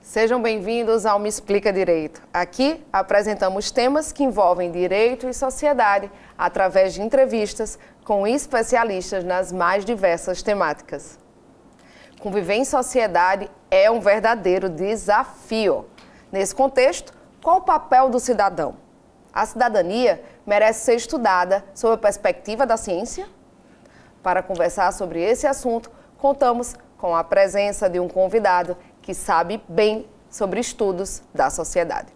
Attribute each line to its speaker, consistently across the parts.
Speaker 1: Sejam bem-vindos ao Me Explica Direito. Aqui apresentamos temas que envolvem direito e sociedade através de entrevistas com especialistas nas mais diversas temáticas. Conviver em sociedade é um verdadeiro desafio. Nesse contexto, qual o papel do cidadão? A cidadania merece ser estudada sob a perspectiva da ciência? Para conversar sobre esse assunto, contamos com a presença de um convidado que sabe bem sobre estudos da sociedade.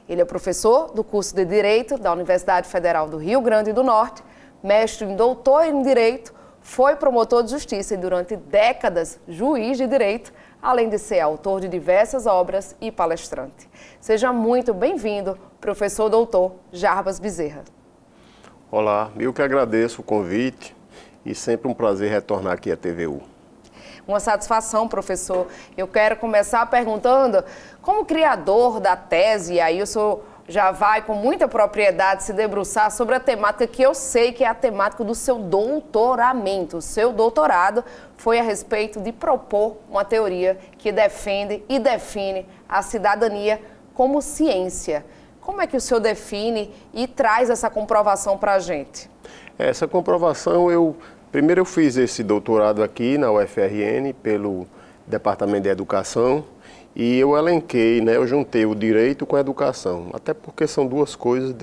Speaker 1: Ele é professor do curso de Direito da Universidade Federal do Rio Grande do Norte, mestre em doutor em Direito, foi promotor de Justiça e durante décadas juiz de Direito, além de ser autor de diversas obras e palestrante. Seja muito bem-vindo, professor doutor Jarbas Bezerra.
Speaker 2: Olá, eu que agradeço o convite e sempre um prazer retornar aqui à TVU.
Speaker 1: Uma satisfação, professor. Eu quero começar perguntando, como criador da tese, e aí o senhor já vai com muita propriedade se debruçar sobre a temática que eu sei que é a temática do seu doutoramento. O seu doutorado foi a respeito de propor uma teoria que defende e define a cidadania como ciência. Como é que o senhor define e traz essa comprovação para a gente?
Speaker 2: Essa comprovação, primeiro eu fiz esse doutorado aqui na UFRN pelo Departamento de Educação e eu elenquei, eu juntei o direito com a educação, até porque são duas coisas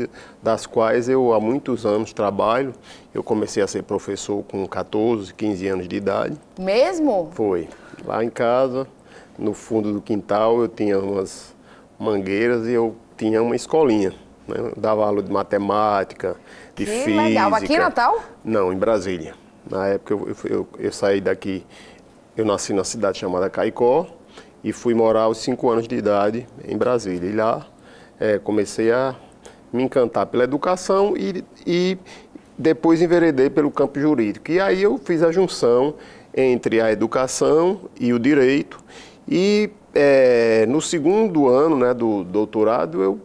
Speaker 2: das quais eu há muitos anos trabalho. Eu comecei a ser professor com 14, 15 anos de idade.
Speaker 1: Mesmo?
Speaker 2: Foi. Lá em casa, no fundo do quintal, eu tinha umas mangueiras e eu tinha uma escolinha. Eu dava aula de matemática, de física.
Speaker 1: Que legal. Aqui em Natal?
Speaker 2: Não, em Brasília. Na época eu saí daqui, eu nasci na cidade chamada Caicó e fui morar aos 5 anos de idade em Brasília. E lá comecei a me encantar pela educação e depois enveredei pelo campo jurídico. E aí eu fiz a junção entre a educação e o direito. E no segundo ano do doutorado eu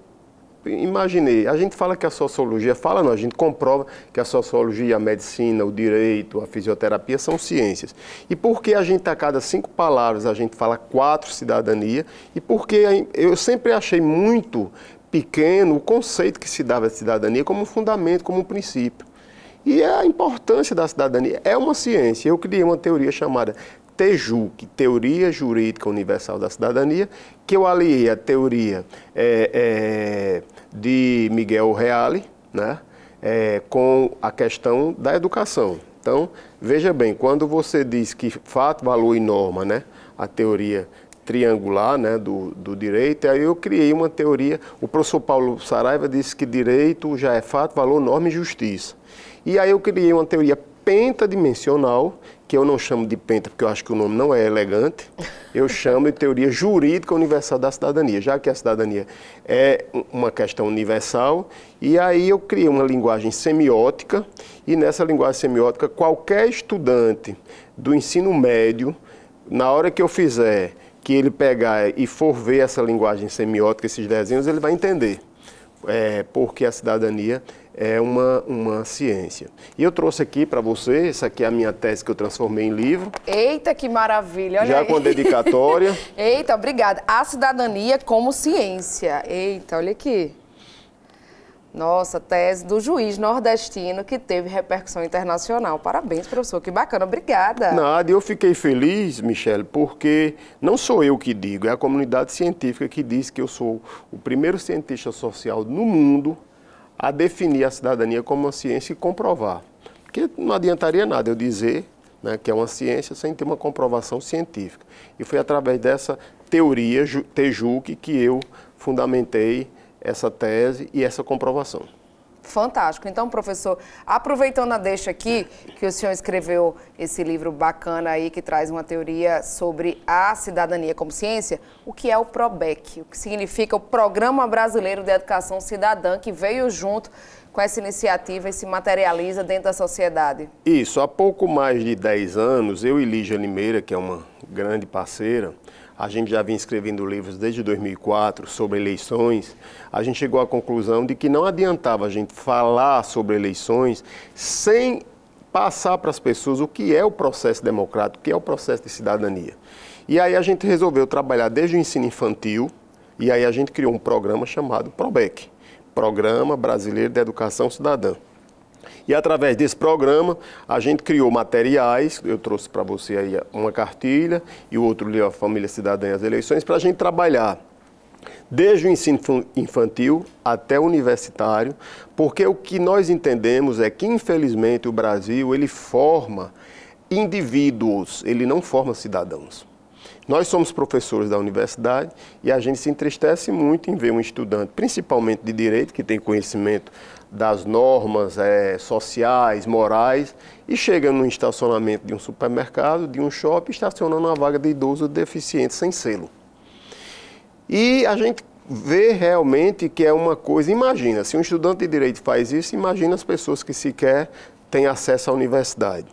Speaker 2: imaginei, a gente fala que a sociologia, a gente comprova que a sociologia, a medicina, o direito, a fisioterapia são ciências. E por que a gente, a cada 5 palavras, a gente fala 4 cidadania? E porque eu sempre achei muito pequeno o conceito que se dava de cidadania como um fundamento, como um princípio. E a importância da cidadania é uma ciência. Eu criei uma teoria chamada TJUC, Teoria Jurídica Universal da Cidadania, que eu aliei a teoria de Miguel Reale, com a questão da educação. Então, veja bem, quando você diz que fato, valor e norma, a teoria triangular do direito, aí eu criei uma teoria, o professor Paulo Saraiva disse que direito já é fato, valor, norma e justiça. E aí eu criei uma teoria pentadimensional, que eu não chamo de penta porque eu acho que o nome não é elegante, eu chamo de Teoria Jurídica Universal da Cidadania, já que a cidadania é uma questão universal, e aí eu criei uma linguagem semiótica, e nessa linguagem semiótica, qualquer estudante do ensino médio, na hora que eu fizer, que ele pegar e for ver essa linguagem semiótica, esses desenhos, ele vai entender porque a cidadania é uma ciência. E eu trouxe aqui para você, essa aqui é a minha tese que eu transformei em livro.
Speaker 1: Eita, que maravilha! Olha
Speaker 2: já
Speaker 1: aí.
Speaker 2: Com dedicatória.
Speaker 1: Eita, obrigada. A cidadania como ciência. Eita, olha aqui. Nossa, tese do juiz nordestino que teve repercussão internacional. Parabéns, professor, que bacana, obrigada.
Speaker 2: Nada, eu fiquei feliz, Michele, porque não sou eu que digo, é a comunidade científica que diz que eu sou o primeiro cientista social no mundo a definir a cidadania como uma ciência e comprovar. Porque não adiantaria nada eu dizer que é uma ciência sem ter uma comprovação científica. E foi através dessa teoria, TJUC, que eu fundamentei essa tese e essa comprovação.
Speaker 1: Fantástico. Então, professor, aproveitando a deixa aqui, que o senhor escreveu esse livro bacana aí, que traz uma teoria sobre a cidadania como ciência, o que é o PROBEC? O que significa o Programa Brasileiro de Educação Cidadã, que veio junto com essa iniciativa e se materializa dentro da sociedade?
Speaker 2: Isso. Há pouco mais de 10 anos, eu e Lígia Limeira, que é uma grande parceira, a gente já vinha escrevendo livros desde 2004 sobre eleições, a gente chegou à conclusão de que não adiantava a gente falar sobre eleições sem passar para as pessoas o que é o processo democrático, o que é o processo de cidadania. E aí a gente resolveu trabalhar desde o ensino infantil, e aí a gente criou um programa chamado PROBEC, Programa Brasileiro de Educação Cidadã. E através desse programa, a gente criou materiais, eu trouxe para você aí uma cartilha e o outro livro, A Família Cidadã e as Eleições, para a gente trabalhar desde o ensino infantil até o universitário, porque o que nós entendemos é que, infelizmente, o Brasil, ele forma indivíduos, ele não forma cidadãos. Nós somos professores da universidade e a gente se entristece muito em ver um estudante, principalmente de direito, que tem conhecimento das normas sociais, morais, e chega no estacionamento de um supermercado, de um shopping, estacionando uma vaga de idoso deficiente sem selo. E a gente vê realmente que é uma coisa, imagina, se um estudante de direito faz isso, imagina as pessoas que sequer têm acesso à universidade.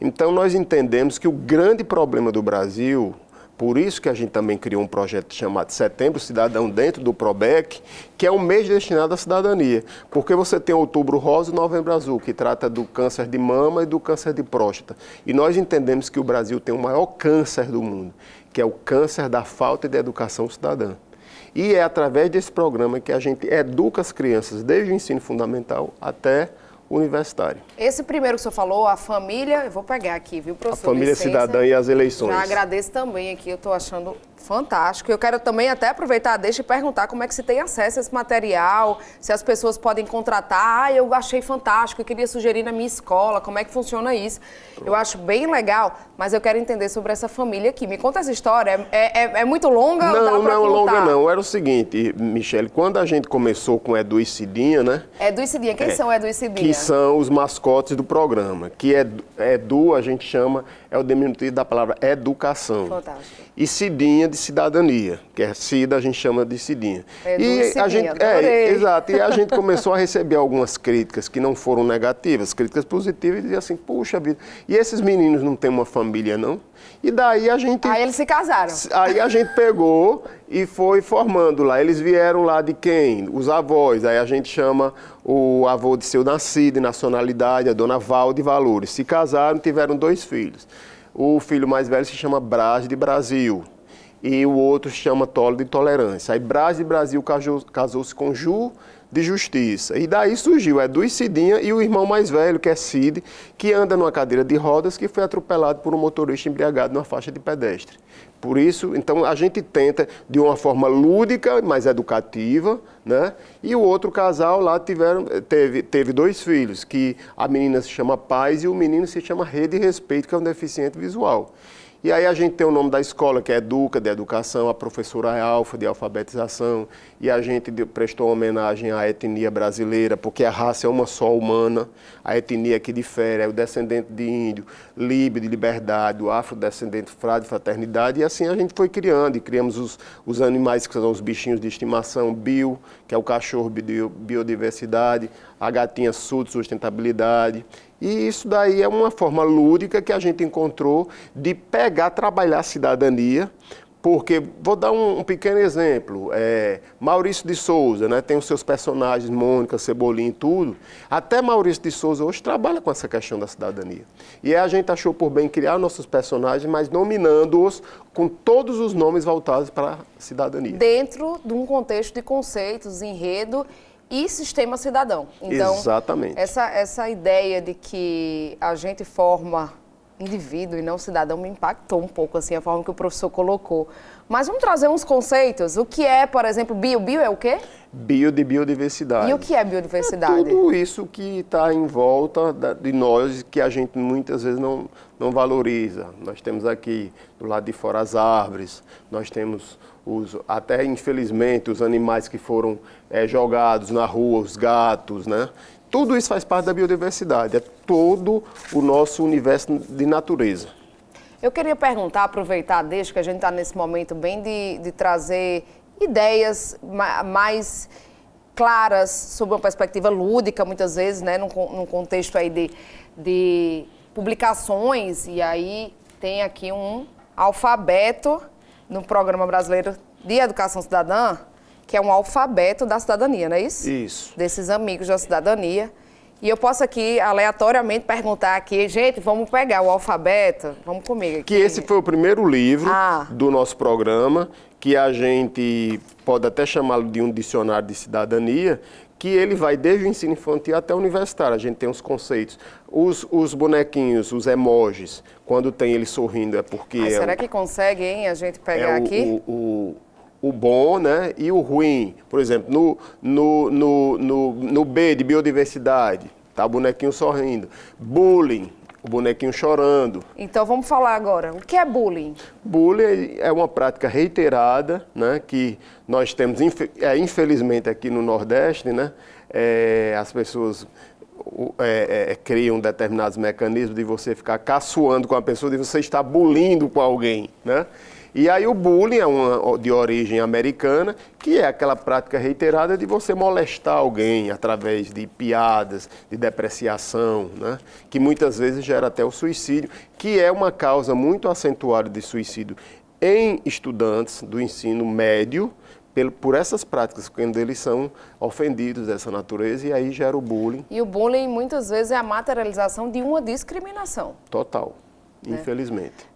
Speaker 2: Então nós entendemos que o grande problema do Brasil, por isso que a gente também criou um projeto chamado Setembro Cidadão dentro do PROBEC, que é um mês destinado à cidadania. Porque você tem Outubro Rosa e Novembro Azul, que trata do câncer de mama e do câncer de próstata. E nós entendemos que o Brasil tem o maior câncer do mundo, que é o câncer da falta de educação cidadã. E é através desse programa que a gente educa as crianças, desde o ensino fundamental até universitário.
Speaker 1: Esse primeiro que o senhor falou, a família, eu vou pegar aqui, viu, professor?
Speaker 2: A família cidadã e as eleições.
Speaker 1: Já agradeço também aqui, eu estou achando fantástico. Eu quero também até aproveitar, deixa e perguntar como é que se tem acesso a esse material, se as pessoas podem contratar. Ah, eu achei fantástico, eu queria sugerir na minha escola, como é que funciona isso? Eu acho bem legal, mas eu quero entender sobre essa família aqui. Me conta essa história, é muito longa?
Speaker 2: Não, não é longa não. Era o seguinte, Michele, quando a gente começou com Edu e Cidinha, né?
Speaker 1: Edu e Cidinha, quem são Edu e Cidinha?
Speaker 2: Que são os mascotes do programa, que Edu a gente chama, é o diminutivo da palavra educação.
Speaker 1: Fantástico.
Speaker 2: E Cidinha de cidadania, que é Cida, a gente chama de Cidinha.
Speaker 1: Edu e Cidinha,
Speaker 2: a gente, exato, e a gente começou a receber algumas críticas que não foram negativas, críticas positivas, e dizia assim, puxa vida, e esses meninos não têm uma família não? E daí a gente...
Speaker 1: Aí eles se casaram.
Speaker 2: Aí a gente pegou e foi formando lá. Eles vieram lá de quem? Os avós. Aí a gente chama o avô de seu nascido, de nacionalidade, a dona Val de Valores. Se casaram, tiveram 2 filhos. O filho mais velho se chama Braz de Brasil e o outro se chama Tolo de Tolerância. Aí Braz de Brasil casou-se com Ju de Justiça. E daí surgiu Edu e Cidinha e o irmão mais velho, que é Cid, que anda numa cadeira de rodas, que foi atropelado por um motorista embriagado numa faixa de pedestre. Por isso, então, a gente tenta, de uma forma lúdica, mas educativa, né? E o outro casal lá teve 2 filhos, que a menina se chama Paz e o menino se chama Rede e Respeito, que é um deficiente visual. E aí a gente tem o nome da escola, que é Educa, de educação, a professora é Alfa, de alfabetização, e a gente prestou homenagem à etnia brasileira, porque a raça é uma só humana, a etnia que difere é o descendente de índio, líbio de liberdade, o afrodescendente frade de fraternidade, e assim a gente foi criando, e criamos os animais que são os bichinhos de estimação, Bio, que é o cachorro de biodiversidade, a gatinha Sul de sustentabilidade. E isso daí é uma forma lúdica que a gente encontrou de trabalhar a cidadania, porque, vou dar um pequeno exemplo, Maurício de Souza, né, tem os seus personagens, Mônica, Cebolinha e tudo, até Maurício de Souza hoje trabalha com essa questão da cidadania. E aí a gente achou por bem criar nossos personagens, mas nominando-os com todos os nomes voltados para a cidadania.
Speaker 1: Dentro de um contexto de conceitos, enredo e sistema cidadão. Então,
Speaker 2: exatamente.
Speaker 1: Essa ideia de que a gente forma indivíduo e não cidadão me impactou um pouco, assim, a forma que o professor colocou. Mas vamos trazer uns conceitos. O que é, por exemplo, bio? Bio é o quê?
Speaker 2: Bio de biodiversidade.
Speaker 1: E o que é biodiversidade?
Speaker 2: É tudo isso que está em volta de nós, que a gente muitas vezes não valoriza. Nós temos aqui, do lado de fora, as árvores, nós temos até, infelizmente, os animais que foram jogados na rua, os gatos, né? Tudo isso faz parte da biodiversidade, é todo o nosso universo de natureza.
Speaker 1: Eu queria perguntar, aproveitar, desde que a gente está nesse momento bem de trazer ideias mais claras, sob uma perspectiva lúdica, muitas vezes, né, num contexto aí de publicações, e aí tem aqui um alfabeto no Programa Brasileiro de Educação Cidadã, que é um alfabeto da cidadania, não é isso?
Speaker 2: Isso.
Speaker 1: Desses amigos da cidadania. E eu posso aqui, aleatoriamente, perguntar aqui, gente, vamos pegar o alfabeto, vamos comigo aqui.
Speaker 2: Que esse foi o primeiro livro do nosso programa, que a gente pode até chamá-lo de um dicionário de cidadania, que ele vai desde o ensino infantil até o universitário. A gente tem os conceitos. Os bonequinhos, os emojis, quando tem ele sorrindo é porque...
Speaker 1: será que consegue, hein, a gente pegar aqui?
Speaker 2: O bom, né, e o ruim. Por exemplo, no B de biodiversidade, tá o bonequinho sorrindo. Bullying, o bonequinho chorando.
Speaker 1: Então vamos falar agora. O que é bullying?
Speaker 2: Bullying é uma prática reiterada, né, que nós temos, infelizmente, aqui no Nordeste, né, as pessoas criam determinados mecanismos de você ficar caçoando com a pessoa, de você estar bullyingando com alguém, né? E aí o bullying é de origem americana, que é aquela prática reiterada de você molestar alguém através de piadas, de depreciação, né? Que muitas vezes gera até o suicídio, que é uma causa muito acentuada de suicídio em estudantes do ensino médio, por essas práticas, quando eles são ofendidos dessa natureza, e aí gera o bullying.
Speaker 1: E o bullying muitas vezes é a materialização de uma discriminação.
Speaker 2: Total, infelizmente.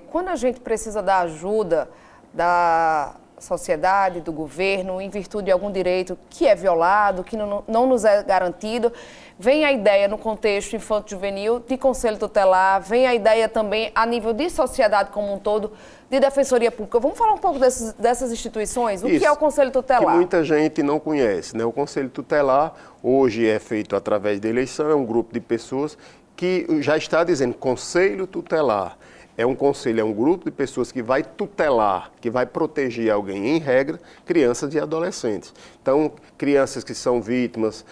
Speaker 1: Quando a gente precisa da ajuda da sociedade, do governo, em virtude de algum direito que é violado, que não nos é garantido, vem a ideia no contexto infanto-juvenil de conselho tutelar, vem a ideia também a nível de sociedade como um todo, de defensoria pública. Vamos falar um pouco dessas instituições? O que é o conselho tutelar?
Speaker 2: Que muita gente não conhece, né? O conselho tutelar hoje é feito através da eleição, é um grupo de pessoas que já está dizendo conselho tutelar. É um conselho, é um grupo de pessoas que vai tutelar, que vai proteger alguém, em regra, crianças e adolescentes. Então, crianças que são vítimas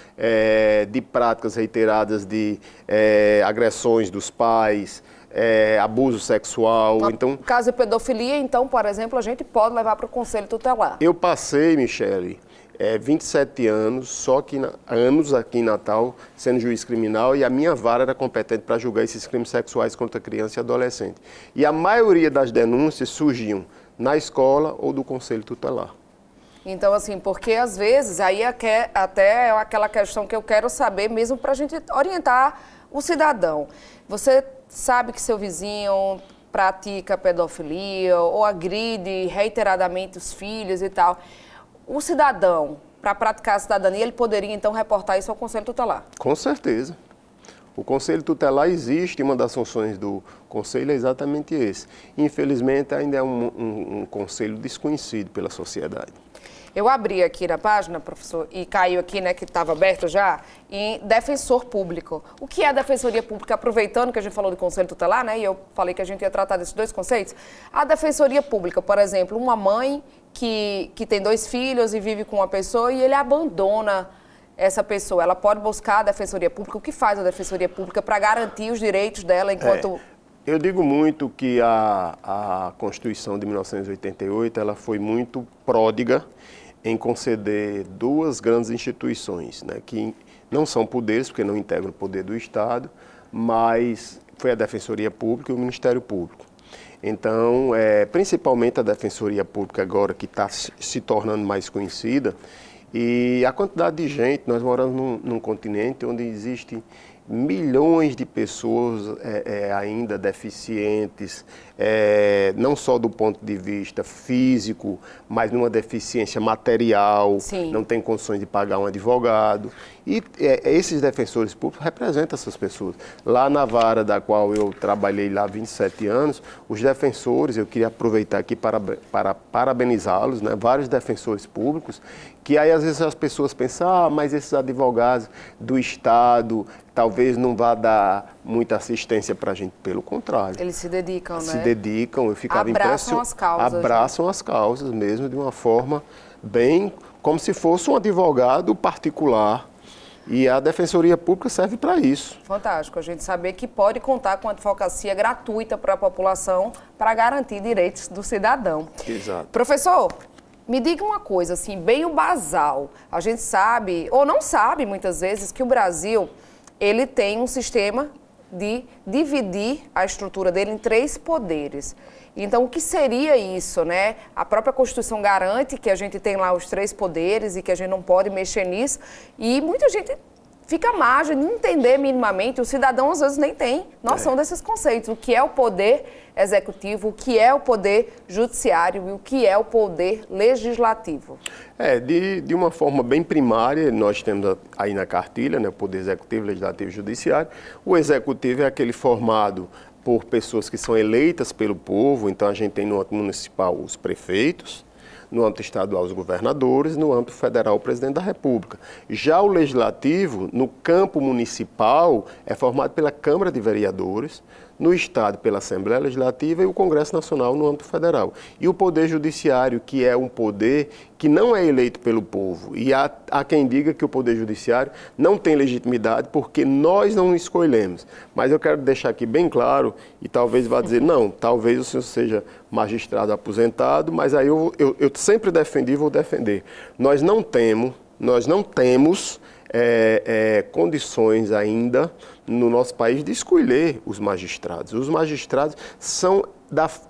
Speaker 2: de práticas reiteradas de agressões dos pais, abuso sexual.
Speaker 1: No caso de pedofilia, então, por exemplo, a gente pode levar para o conselho tutelar.
Speaker 2: Eu passei, Michele, 27 anos, anos aqui em Natal, sendo juiz criminal, e a minha vara era competente para julgar esses crimes sexuais contra criança e adolescente. E a maioria das denúncias surgiam na escola ou do conselho tutelar.
Speaker 1: Então, assim, porque às vezes, aí até é aquela questão que eu quero saber mesmo para a gente orientar o cidadão. Você sabe que seu vizinho pratica pedofilia ou agride reiteradamente os filhos e tal. O cidadão, para praticar a cidadania, ele poderia, então, reportar isso ao Conselho Tutelar?
Speaker 2: Com certeza. O Conselho Tutelar existe, uma das funções do Conselho é exatamente esse. Infelizmente, ainda é um conselho desconhecido pela sociedade.
Speaker 1: Eu abri aqui na página, professor, e caiu aqui, né, que estava aberto já, em defensor público. O que é a defensoria pública? Aproveitando que a gente falou do Conselho Tutelar, né, e eu falei que a gente ia tratar desses dois conceitos. A defensoria pública, por exemplo, uma mãe que tem 2 filhos e vive com uma pessoa e ele abandona essa pessoa. Ela pode buscar a defensoria pública. O que faz a defensoria pública para garantir os direitos dela enquanto...
Speaker 2: Eu digo muito que a Constituição de 1988 ela foi muito pródiga em conceder 2 grandes instituições, né, que não são poderes, porque não integram o poder do Estado, mas foi a Defensoria Pública e o Ministério Público. Então, principalmente a Defensoria Pública agora, que está se tornando mais conhecida, e a quantidade de gente, nós moramos num continente onde existe milhões de pessoas ainda deficientes, não só do ponto de vista físico, mas numa deficiência material.
Speaker 1: Sim.
Speaker 2: Não tem condições de pagar um advogado. E esses defensores públicos representam essas pessoas. Lá na vara da qual eu trabalhei lá há 27 anos, os defensores, eu queria aproveitar aqui para parabenizá-los, né? Vários defensores públicos, que aí às vezes as pessoas pensam, mas esses advogados do Estado talvez não vá dar muita assistência para a gente. Pelo contrário.
Speaker 1: Eles se dedicam, né?
Speaker 2: Se dedicam, eu ficava
Speaker 1: impressionado. Abraçam as causas.
Speaker 2: Abraçam as causas mesmo, de uma forma bem, como se fosse um advogado particular. E a Defensoria Pública serve para isso.
Speaker 1: Fantástico, a gente saber que pode contar com advocacia gratuita para a população para garantir direitos do cidadão.
Speaker 2: Exato.
Speaker 1: Professor, me diga uma coisa, assim, bem o basal. A gente sabe, ou não sabe muitas vezes, que o Brasil, ele tem um sistema de dividir a estrutura dele em 3 poderes. Então, o que seria isso, né? A própria Constituição garante que a gente tem lá os 3 poderes e que a gente não pode mexer nisso. E muita gente fica à margem de entender minimamente. O cidadão, às vezes, nem tem noção desses conceitos. O que é o poder executivo, o que é o poder judiciário e o que é o poder legislativo.
Speaker 2: De uma forma bem primária, nós temos aí na cartilha, né, o poder executivo, legislativo e judiciário. O executivo é aquele formado por pessoas que são eleitas pelo povo, então a gente tem no âmbito municipal os prefeitos, no âmbito estadual os governadores, no âmbito federal o presidente da República. Já o legislativo, no campo municipal, é formado pela Câmara de Vereadores, no estado pela Assembleia Legislativa e o Congresso Nacional no âmbito federal. E o poder judiciário, que é um poder que não é eleito pelo povo. E há quem diga que o poder judiciário não tem legitimidade porque nós não escolhemos. Mas eu quero deixar aqui bem claro, e talvez vá dizer, não, talvez o senhor seja magistrado aposentado, mas aí eu sempre defendi e vou defender. Nós não temos condições ainda no nosso país de escolher os magistrados. Os magistrados são,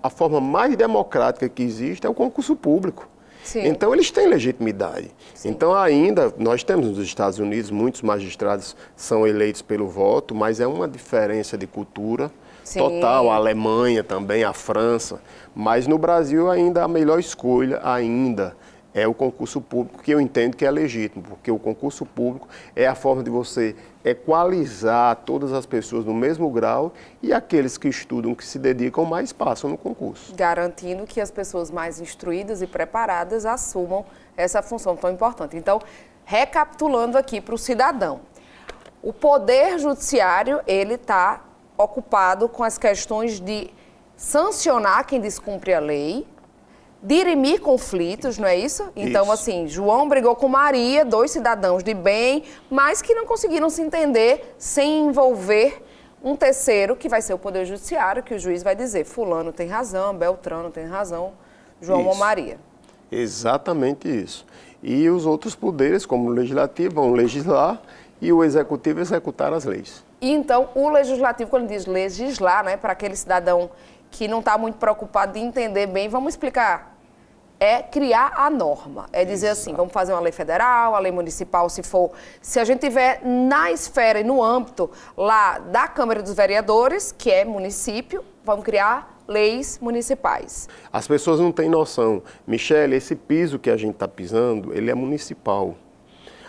Speaker 2: a forma mais democrática que existe é o concurso público. Sim. Então, eles têm legitimidade. Sim. Então, ainda, nós temos nos Estados Unidos, muitos magistrados são eleitos pelo voto, mas é uma diferença de cultura total. A Alemanha também, a França. Mas no Brasil, ainda a melhor escolha ainda é o concurso público, que eu entendo que é legítimo, porque o concurso público é a forma de você equalizar todas as pessoas no mesmo grau e aqueles que estudam, que se dedicam, mais passam no concurso.
Speaker 1: Garantindo que as pessoas mais instruídas e preparadas assumam essa função tão importante. Então, recapitulando aqui para o cidadão, o Poder Judiciário, ele está ocupado com as questões de sancionar quem descumpre a lei, dirimir conflitos, não é isso? Então, isso. Assim, João brigou com Maria, 2 cidadãos de bem, mas que não conseguiram se entender sem envolver um terceiro, que vai ser o Poder Judiciário, que o juiz vai dizer, fulano tem razão, Beltrano tem razão, João ou Maria.
Speaker 2: Exatamente isso. E os outros poderes, como o Legislativo, vão legislar e o Executivo executar as leis.
Speaker 1: E então, o Legislativo, quando diz legislar, né, para aquele cidadão que não está muito preocupado de entender bem, vamos explicar. É criar a norma. É dizer assim, vamos fazer uma lei federal, a lei municipal, se a gente tiver na esfera e no âmbito lá da Câmara dos Vereadores, que é município, vamos criar leis municipais.
Speaker 2: As pessoas não têm noção. Michele, esse piso que a gente está pisando, ele é municipal.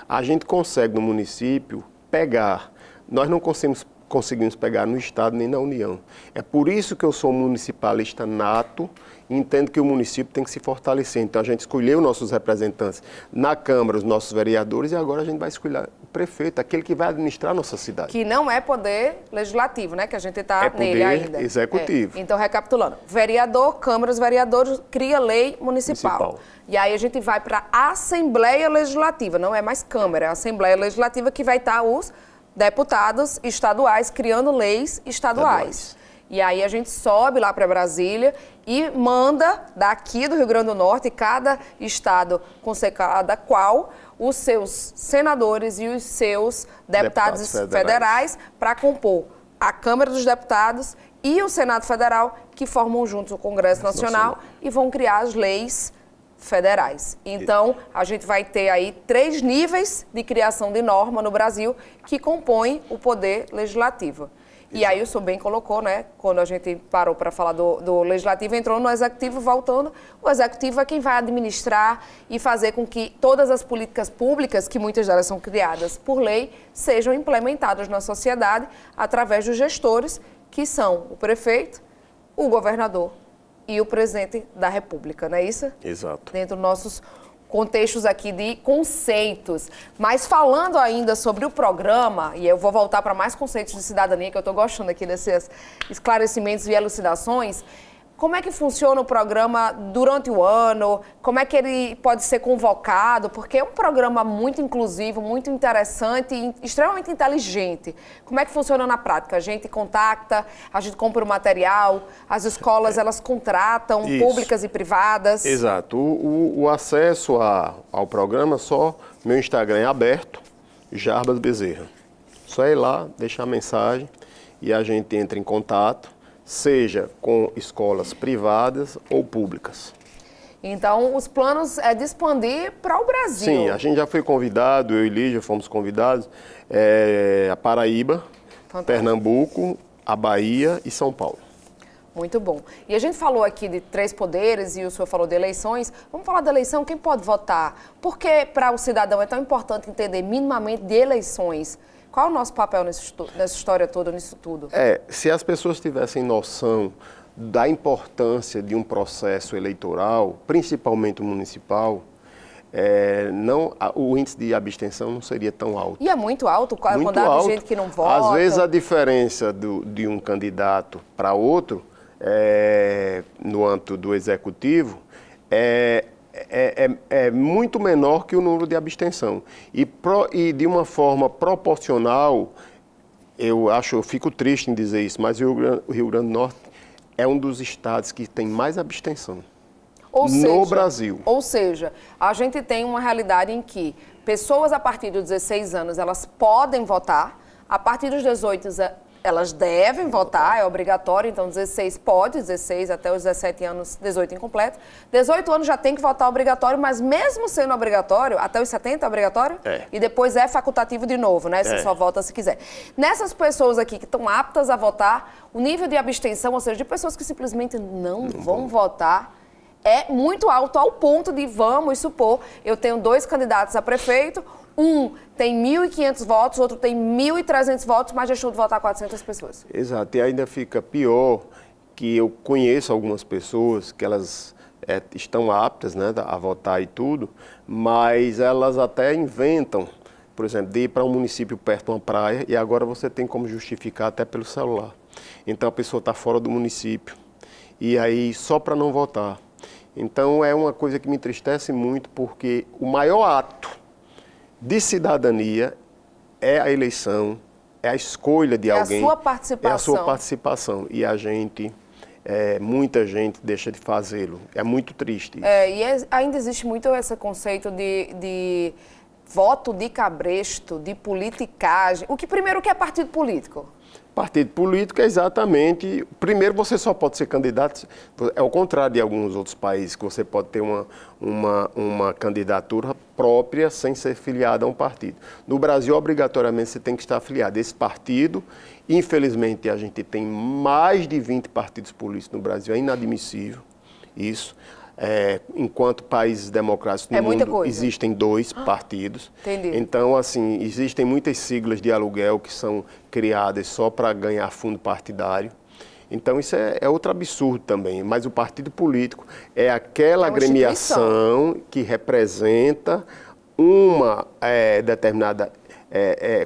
Speaker 2: A gente consegue no município pegar. Nós não conseguimos pegar no Estado nem na União. É por isso que eu sou municipalista nato e entendo que o município tem que se fortalecer. Então, a gente escolheu nossos representantes na Câmara, os nossos vereadores, e agora a gente vai escolher o prefeito, aquele que vai administrar a nossa cidade.
Speaker 1: Que não é poder legislativo, né? Que a gente está nele ainda.
Speaker 2: É poder executivo.
Speaker 1: Então, recapitulando. Vereador, Câmara, os vereadores, cria lei municipal. E aí a gente vai para a Assembleia Legislativa. Não é mais Câmara, é a Assembleia Legislativa que vai estar os deputados estaduais criando leis estaduais. E aí a gente sobe lá para Brasília e manda daqui do Rio Grande do Norte, cada estado com cada qual, os seus senadores e os seus deputados federais para compor a Câmara dos Deputados e o Senado Federal, que formam juntos o Congresso Nacional e vão criar as leis federais. Então, a gente vai ter aí 3 níveis de criação de norma no Brasil que compõem o poder legislativo. E aí o senhor bem colocou, né, quando a gente parou para falar do legislativo, entrou no executivo, voltando, o executivo é quem vai administrar e fazer com que todas as políticas públicas, que muitas delas são criadas por lei, sejam implementadas na sociedade através dos gestores, que são o prefeito, o governador e o presidente da República, não é isso?
Speaker 2: Exato.
Speaker 1: Dentro dos nossos contextos aqui de conceitos. Mas falando ainda sobre o programa, e eu vou voltar para mais conceitos de cidadania, que eu estou gostando aqui desses esclarecimentos e elucidações, como é que funciona o programa durante o ano? Como é que ele pode ser convocado? Porque é um programa muito inclusivo, muito interessante e extremamente inteligente. Como é que funciona na prática? A gente contacta, a gente compra o material, as escolas elas contratam, públicas e privadas.
Speaker 2: Exato. O acesso ao programa, só meu Instagram é aberto, Jarbas Bezerra. Só ir lá, deixar a mensagem e a gente entra em contato, seja com escolas privadas ou públicas.
Speaker 1: Então, os planos é de expandir para o Brasil.
Speaker 2: Sim, a gente já foi convidado, eu e Lígia fomos convidados, a Paraíba, fantástico, Pernambuco, a Bahia e São Paulo.
Speaker 1: Muito bom. E a gente falou aqui de 3 poderes e o senhor falou de eleições. Vamos falar da eleição, quem pode votar? Por que para o cidadão é tão importante entender minimamente de eleições? Qual é o nosso papel nessa história toda, nisso tudo?
Speaker 2: Se as pessoas tivessem noção da importância de um processo eleitoral, principalmente municipal, o índice de abstenção não seria tão alto.
Speaker 1: E é muito alto, a quantidade de gente que não vota.
Speaker 2: Às vezes a diferença de um candidato para outro, no âmbito do executivo, é muito menor que o número de abstenção. E de uma forma proporcional, eu fico triste em dizer isso, mas o Rio Grande do Norte é um dos estados que tem mais abstenção no Brasil.
Speaker 1: Ou seja, a gente tem uma realidade em que pessoas a partir dos 16 anos, elas podem votar, a partir dos 18 elas devem votar, é obrigatório, então 16 pode, 16 até os 17 anos, 18 incompleto. 18 anos já tem que votar obrigatório, mas mesmo sendo obrigatório, até os 70 é obrigatório? E depois é facultativo de novo, né? Você só vota se quiser. Nessas pessoas aqui que estão aptas a votar, o nível de abstenção, ou seja, de pessoas que simplesmente não vão votar, é muito alto ao ponto de, vamos supor, eu tenho 2 candidatos a prefeito, um tem 1.500 votos, outro tem 1.300 votos, mas deixou de votar 400 pessoas.
Speaker 2: Exato, e ainda fica pior que eu conheço algumas pessoas que elas estão aptas, né, a votar e tudo, mas elas até inventam, por exemplo, de ir para um município perto de uma praia e agora você tem como justificar até pelo celular. Então a pessoa está fora do município e aí só para não votar. Então é uma coisa que me entristece muito porque o maior ato de cidadania é a eleição, é a escolha de alguém.
Speaker 1: É a sua participação.
Speaker 2: É a sua participação. E a gente, muita gente deixa de fazê-lo. É muito triste isso.
Speaker 1: Ainda existe muito esse conceito de voto de cabresto, de politicagem. O que primeiro que é partido político?
Speaker 2: Partido político é exatamente... Primeiro, você só pode ser candidato... É ao contrário de alguns outros países, que você pode ter uma candidatura própria sem ser filiado a um partido. No Brasil, obrigatoriamente, você tem que estar afiliado a esse partido. Infelizmente, a gente tem mais de 20 partidos políticos no Brasil. É inadmissível isso. Enquanto países democráticos no mundo existem 2 partidos.
Speaker 1: Entendi.
Speaker 2: Então, assim, existem muitas siglas de aluguel que são criadas só para ganhar fundo partidário. Então, isso é outro absurdo também. Mas o partido político é aquela agremiação que representa uma determinada...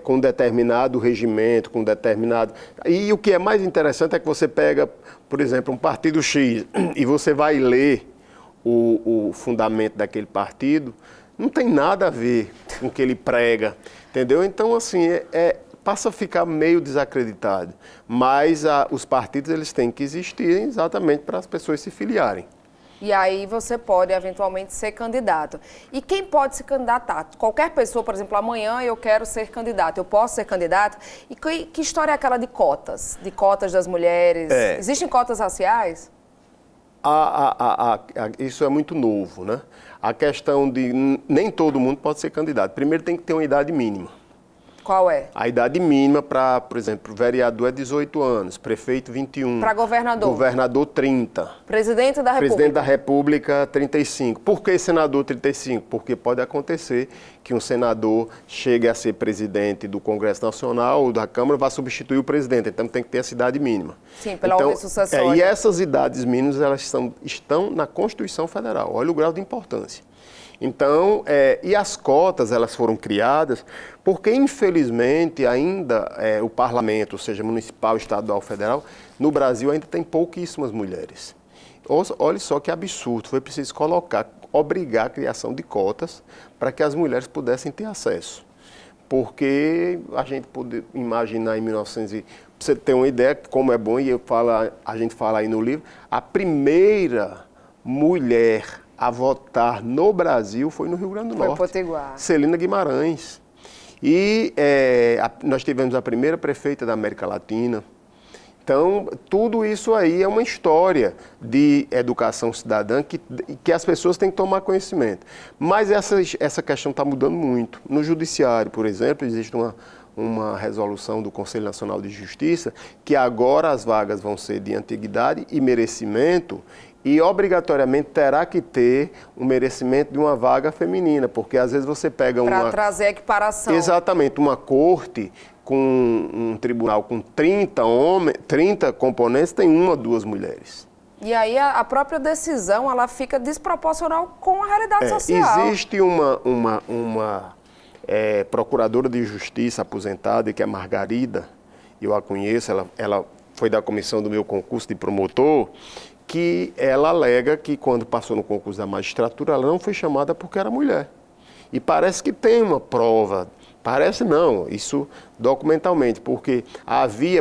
Speaker 2: com um determinado regimento, com determinado... E o que é mais interessante é que você pega, por exemplo, um partido X e você vai ler o fundamento daquele partido, não tem nada a ver com o que ele prega, entendeu? Então, assim, passa a ficar meio desacreditado. Mas os partidos, eles têm que existir exatamente para as pessoas se filiarem.
Speaker 1: E aí você pode, eventualmente, ser candidato. E quem pode se candidatar? Qualquer pessoa, por exemplo, amanhã eu quero ser candidato, eu posso ser candidato? E que história é aquela de cotas? De cotas das mulheres? Existem cotas raciais?
Speaker 2: Isso é muito novo, né? A questão de nem todo mundo pode ser candidato. Primeiro tem que ter uma idade mínima.
Speaker 1: Qual é?
Speaker 2: A idade mínima para, por exemplo, vereador é 18 anos, prefeito 21.
Speaker 1: Para governador?
Speaker 2: Governador 30.
Speaker 1: Presidente da República?
Speaker 2: Presidente da República 35. Por que senador 35? Porque pode acontecer que um senador chegue a ser presidente do Congresso Nacional ou da Câmara, vá substituir o presidente. Então tem que ter essa idade mínima.
Speaker 1: Sim, pela ordem sucessória.
Speaker 2: E essas idades mínimas, elas estão na Constituição Federal. Olha o grau de importância. Então, e as cotas, elas foram criadas porque, infelizmente, ainda o parlamento, seja municipal, estadual, federal, no Brasil ainda tem pouquíssimas mulheres. Olha só que absurdo, foi preciso obrigar a criação de cotas para que as mulheres pudessem ter acesso. Porque a gente pode imaginar em 1900, para você ter uma ideia como é bom, e a gente fala aí no livro, a primeira mulher a votar no Brasil foi no Rio Grande do Norte.
Speaker 1: Foi Potiguar.
Speaker 2: Celina Guimarães. E nós tivemos a primeira prefeita da América Latina. Então, tudo isso aí é uma história de educação cidadã que as pessoas têm que tomar conhecimento. Mas essa questão está mudando muito. No Judiciário, por exemplo, existe uma resolução do Conselho Nacional de Justiça que agora as vagas vão ser de antiguidade e merecimento e obrigatoriamente terá que ter um merecimento de uma vaga feminina, porque às vezes você pega
Speaker 1: para trazer equiparação.
Speaker 2: Exatamente, uma corte com um tribunal com 30 componentes, tem uma ou duas mulheres.
Speaker 1: E aí a própria decisão ela fica desproporcional com a realidade social.
Speaker 2: Existe uma procuradora de justiça aposentada, que é a Margarida, eu a conheço, ela foi da comissão do meu concurso de promotor, que ela alega que quando passou no concurso da magistratura, ela não foi chamada porque era mulher. E parece que tem uma prova. Parece não, isso documentalmente, porque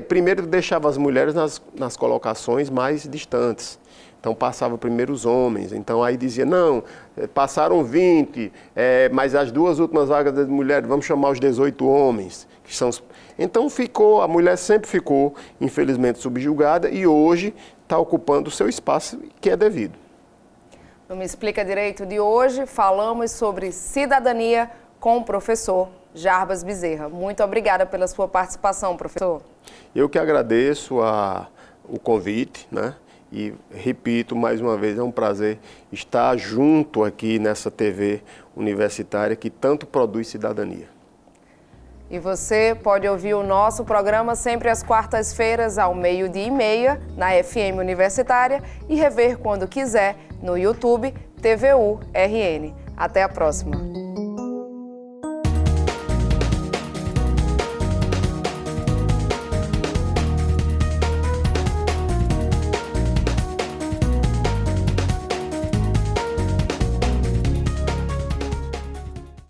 Speaker 2: primeiro deixava as mulheres nas colocações mais distantes, então passava primeiro os homens, então aí dizia, não, passaram 20, mas as duas últimas vagas das mulheres, vamos chamar os 18 homens, que são Então a mulher sempre ficou, infelizmente, subjugada e hoje está ocupando o seu espaço que é devido.
Speaker 1: No Me Explica Direito de hoje, falamos sobre cidadania com o professor Jarbas Bezerra. Muito obrigada pela sua participação, professor.
Speaker 2: Eu que agradeço o convite, né? E repito mais uma vez, é um prazer estar junto aqui nessa TV universitária que tanto produz cidadania.
Speaker 1: E você pode ouvir o nosso programa sempre às quartas-feiras, ao 12h30, na FM Universitária e rever quando quiser no YouTube TVU RN. Até a próxima.